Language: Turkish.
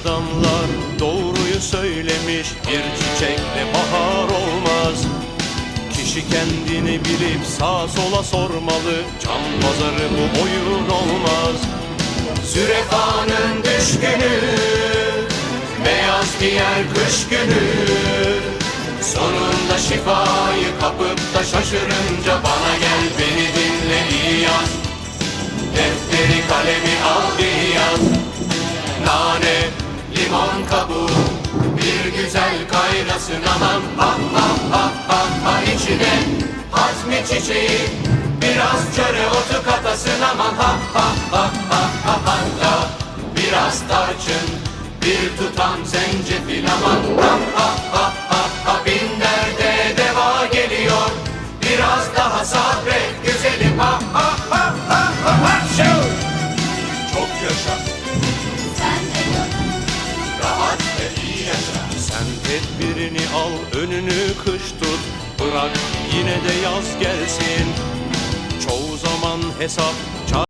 adamlar doğruyu söylemiş, bir çiçekle bahar olmaz. Kişi kendini bilip sağa sola sormalı, can pazarı bu oyun olmaz. Zürefanın düşkünü, beyaz giyer kış günü. Sonunda şifayı kapıp da şaşırınca bana gel beni dinle iyi yaz. Defteri kalemi al bir yaz. Nane, limon kabuğu bir güzel kaynasın aman. Ha ha ha ha ha içine hazmi çiçeği biraz çöre otu katasın aman. Ha ha ha ha ha ha ha biraz tarçın bir tutam zencefil aman. Ha ha ha ha ha bin derde deva geliyor biraz daha sabret güzelim. Ha ha ha ha ha ha çok yaşa. Rahat ve iyi yaşa. Sen tedbirini al, önünü kış tut. Bırak yine de yaz gelsin. Çoğu zaman hesap